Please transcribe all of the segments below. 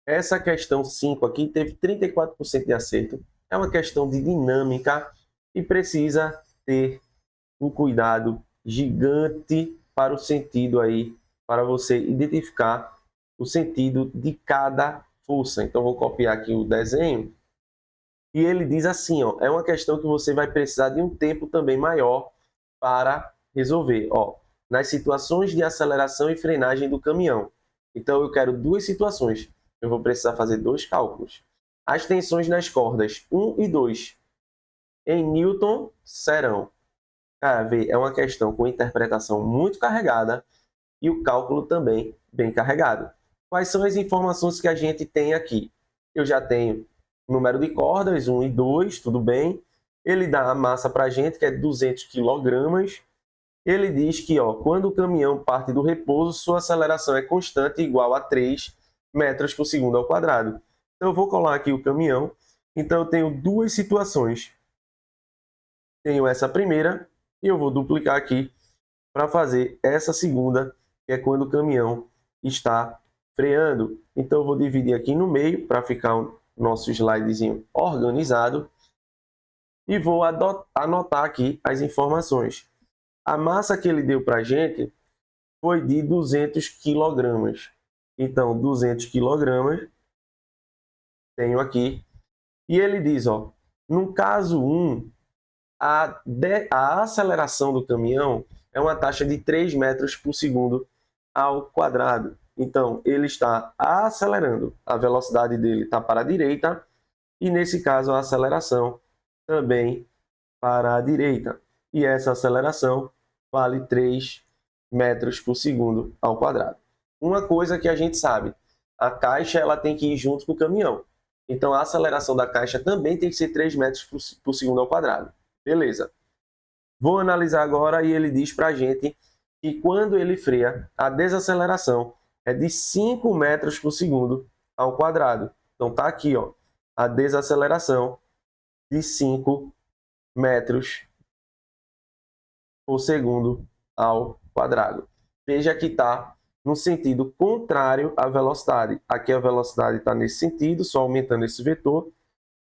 Essa questão 5 aqui teve 34% de acerto. É uma questão de dinâmica e precisa ter um cuidado gigante para o sentido aí, para você identificar o sentido de cada força. Então, vou copiar aqui o desenho. E ele diz assim, ó, é uma questão que você vai precisar de um tempo também maior para resolver. Ó, nas situações de aceleração e frenagem do caminhão. Então, eu quero duas situações. Eu vou precisar fazer dois cálculos. As tensões nas cordas 1 e 2 em Newton serão. Cara, vê, é uma questão com interpretação muito carregada e o cálculo também bem carregado. Quais são as informações que a gente tem aqui? Eu já tenho o número de cordas, 1 e 2, tudo bem. Ele dá a massa para a gente, que é 200 kg. Ele diz que quando o caminhão parte do repouso, sua aceleração é constante igual a 3 metros por segundo ao quadrado. Então, eu vou colar aqui o caminhão. Então, eu tenho duas situações. Tenho essa primeira e eu vou duplicar aqui para fazer essa segunda, que é quando o caminhão está freando. Então, eu vou dividir aqui no meio para ficar o nosso slidezinho organizado e vou anotar aqui as informações. A massa que ele deu para a gente foi de 200 kg. Então, 200 kg, tenho aqui. E ele diz, no caso 1, a aceleração do caminhão é uma taxa de 3 metros por segundo ao quadrado. Então, ele está acelerando. A velocidade dele está para a direita e, nesse caso, a aceleração também para a direita. E essa aceleração vale 3 metros por segundo ao quadrado. Uma coisa que a gente sabe, a caixa ela tem que ir junto com o caminhão. Então, a aceleração da caixa também tem que ser 3 metros por segundo ao quadrado. Beleza. Vou analisar agora e ele diz para a gente que quando ele freia, a desaceleração é de 5 metros por segundo ao quadrado. Então tá aqui, a desaceleração de 5 metros por segundo ao quadrado. Veja que está no sentido contrário à velocidade. Aqui a velocidade está nesse sentido, só aumentando esse vetor,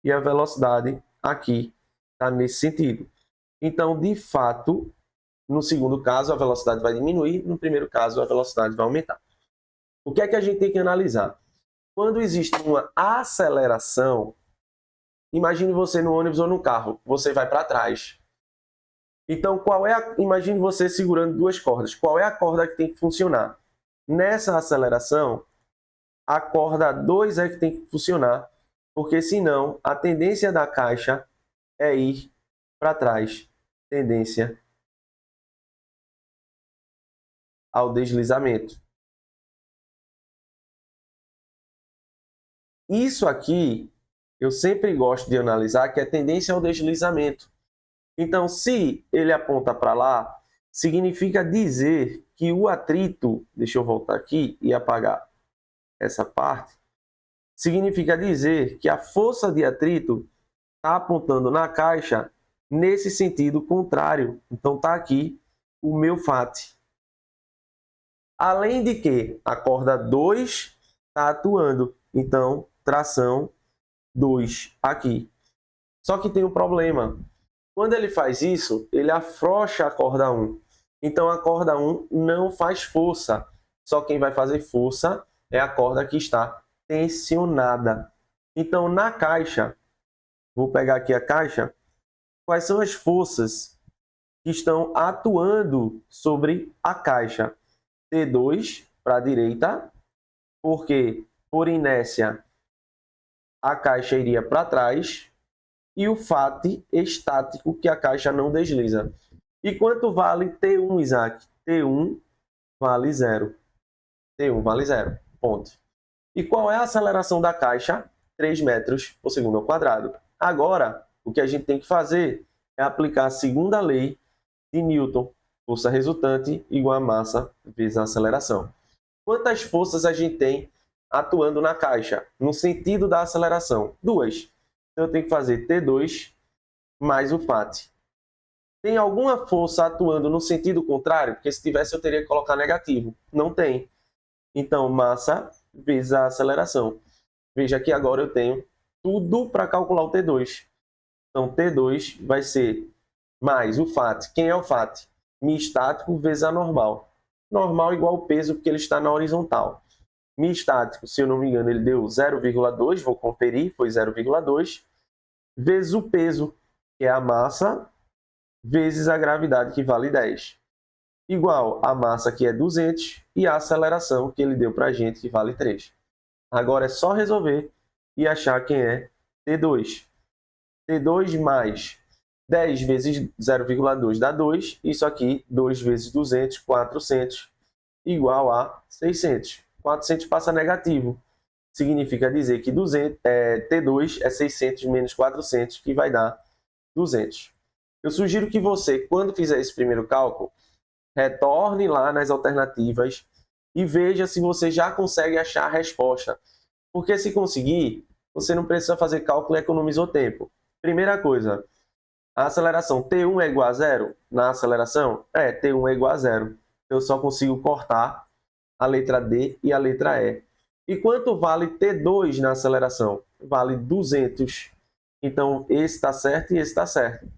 e a velocidade aqui está nesse sentido. Então, de fato, no segundo caso, a velocidade vai diminuir, no primeiro caso, a velocidade vai aumentar. O que é que a gente tem que analisar? Quando existe uma aceleração, imagine você no ônibus ou no carro, você vai para trás. Então, imagine você segurando duas cordas. Qual é a corda que tem que funcionar? Nessa aceleração, a corda 2 é que tem que funcionar, porque senão a tendência da caixa é ir para trás. Tendência ao deslizamento. Isso aqui eu sempre gosto de analisar, que é tendência ao deslizamento. Então, se ele aponta para lá, significa dizer que o atrito, deixa eu voltar aqui e apagar essa parte, significa dizer que a força de atrito está apontando na caixa nesse sentido contrário. Então, está aqui o meu FAT. Além de que a corda 2 está atuando. Então, tração 2 aqui. Só que tem um problema. Quando ele faz isso, ele afrouxa a corda 1. Então, a corda 1 não faz força. Só quem vai fazer força é a corda que está tensionada. Então, na caixa, vou pegar aqui a caixa, quais são as forças que estão atuando sobre a caixa? T2 para a direita, porque por inércia a caixa iria para trás, e o FAT estático, que a caixa não desliza. E quanto vale T1, Isaac? T1 vale 0. T1 vale 0. Ponto. E qual é a aceleração da caixa? 3 metros por segundo ao quadrado. Agora, o que a gente tem que fazer é aplicar a segunda lei de Newton. Força resultante igual a massa vezes a aceleração. Quantas forças a gente tem atuando na caixa, no sentido da aceleração? 2. Então, eu tenho que fazer T2 mais o FAT. Tem alguma força atuando no sentido contrário? Porque se tivesse, eu teria que colocar negativo. Não tem. Então, massa vezes a aceleração. Veja que agora eu tenho tudo para calcular o T2. Então, T2 vai ser mais o FAT. Quem é o FAT? Mi estático vezes a normal. Normal igual ao peso, porque ele está na horizontal. Mi estático, se eu não me engano, ele deu 0,2, vou conferir, foi 0,2, vezes o peso, que é a massa, vezes a gravidade, que vale 10. Igual a massa, que é 200, e a aceleração, que ele deu para a gente, que vale 3. Agora é só resolver e achar quem é T2. T2 mais 10 vezes 0,2 dá 2. Isso aqui, 2 vezes 200, 400, igual a 600. 400 passa negativo. Significa dizer que T2 é 600 menos 400, que vai dar 200. Eu sugiro que você, quando fizer esse primeiro cálculo, retorne lá nas alternativas e veja se você já consegue achar a resposta. Porque se conseguir, você não precisa fazer cálculo e economizou tempo. Primeira coisa, a aceleração T1 é igual a zero? Na aceleração? T1 é igual a zero. Eu só consigo cortar a letra D e a letra E. E quanto vale T2 na aceleração? Vale 200. Então, esse está certo e esse está certo.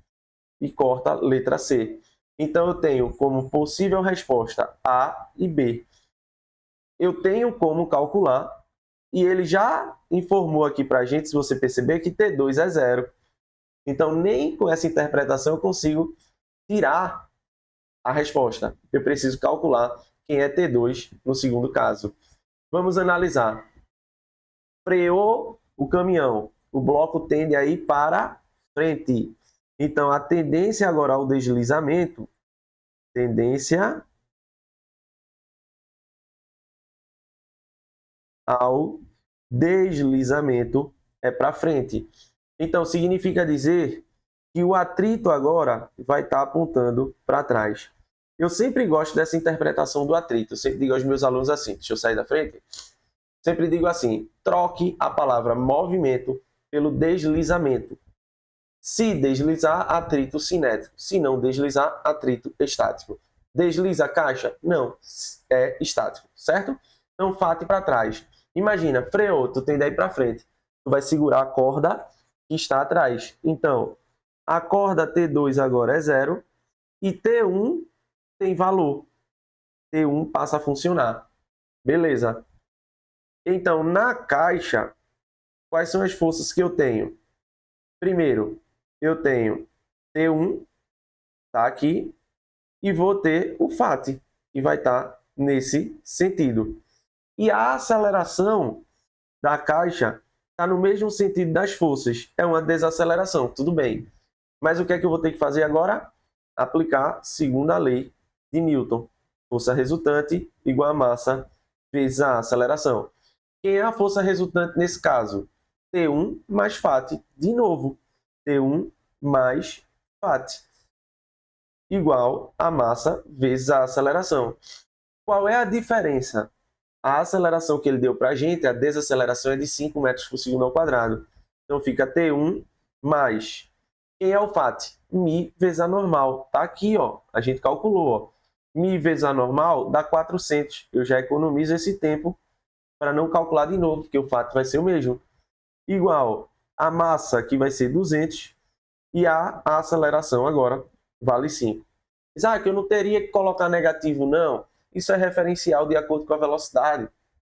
E corta a letra C. Então, eu tenho como possível resposta A e B. Eu tenho como calcular, e ele já informou aqui para a gente, se você perceber, que T2 é zero. Então, nem com essa interpretação eu consigo tirar a resposta. Eu preciso calcular quem é T2 no segundo caso. Vamos analisar. Freou o caminhão. O bloco tende a ir para frente. Então, a tendência agora ao deslizamento, tendência ao deslizamento é para frente. Então, significa dizer que o atrito agora vai estar apontando para trás. Eu sempre gosto dessa interpretação do atrito. Eu sempre digo aos meus alunos assim, deixa eu sair da frente. Sempre digo assim, troque a palavra movimento pelo deslizamento. Se deslizar, atrito cinético. Se não deslizar, atrito estático. Desliza a caixa? Não, é estático, certo? Então, FAT para trás. Imagina, freou, tu tem daí para frente. Tu vai segurar a corda que está atrás. Então, a corda T2 agora é zero e T1 tem valor. T1 passa a funcionar. Beleza. Então, na caixa, quais são as forças que eu tenho? Primeiro, eu tenho T1, tá aqui, e vou ter o FAT, que vai estar nesse sentido. E a aceleração da caixa está no mesmo sentido das forças. É uma desaceleração, tudo bem. Mas o que é que eu vou ter que fazer agora? Aplicar a segunda lei de Newton. Força resultante igual a massa vezes a aceleração. Quem é a força resultante nesse caso? T1 mais FAT. De novo, T1 mais FAT igual a massa vezes a aceleração. Qual é a diferença? A aceleração que ele deu para a gente, a desaceleração é de 5 metros por segundo ao quadrado. Então fica T1 mais... Quem é o FAT? Mi vezes a normal. Tá aqui, ó. A gente calculou, ó. Mi vezes a normal dá 400. Eu já economizo esse tempo para não calcular de novo, porque o FAT vai ser o mesmo. Igual a massa, que vai ser 200, e a aceleração agora vale 5. Que eu não teria que colocar negativo, não. Isso é referencial de acordo com a velocidade.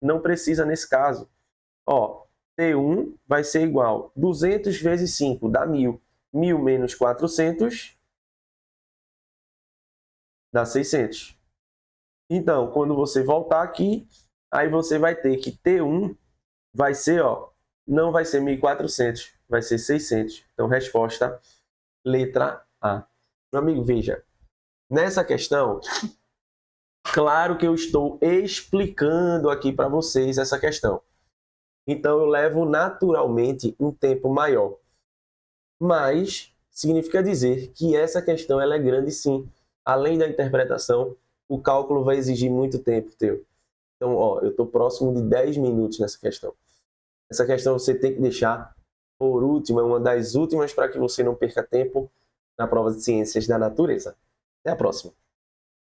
Não precisa nesse caso. Ó, T1 vai ser igual 200 vezes 5 dá 1.000. 1.000 menos 400 dá 600. Então, quando você voltar aqui, aí você vai ter que T1 vai ser, ó, não vai ser 1.400, vai ser 600. Então, resposta, letra A. Meu amigo, veja, nessa questão, claro que eu estou explicando aqui para vocês essa questão. Então, eu levo naturalmente um tempo maior. Mas significa dizer que essa questão ela é grande sim. Além da interpretação, o cálculo vai exigir muito tempo teu. Então, ó, eu estou próximo de 10 minutos nessa questão. Essa questão você tem que deixar por último, é uma das últimas para que você não perca tempo na prova de ciências da natureza. Até a próxima.